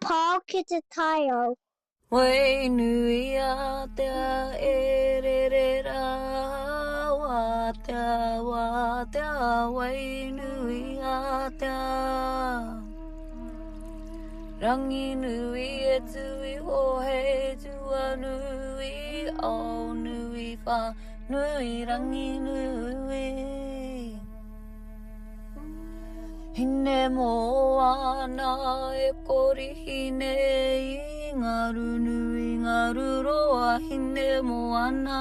Paul Kids Tile. Wai nui a te a e re re ra wa te a wai nui a te a rangi nui e tui ho he tua nui au nui wha nui rangi nui hine mo ana e kori hine i ngaru nui ngaru roa hine mo ana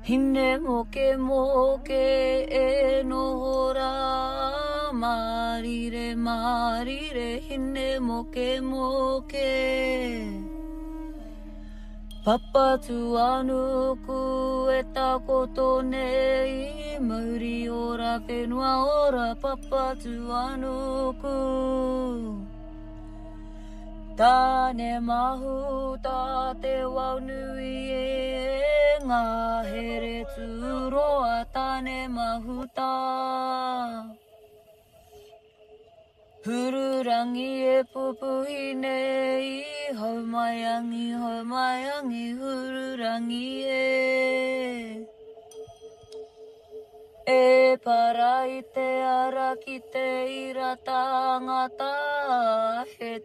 hine mo ke e nohora marire hine mo ke Papa tu anu ku e takoto nei mauri ora whenua ora papa tu anu ku Tāne mahu tā te wau nui e ngā here tu roa tāne mahu tā Hururangi e pupuhi nei, hau mai angi, hururangi e. E para i te ara ki te ira tangata, he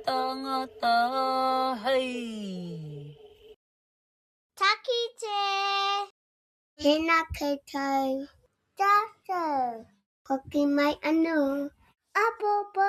tangata, hei. Taki te. Hina koutou. Tato. Koki mai anu. Apopo.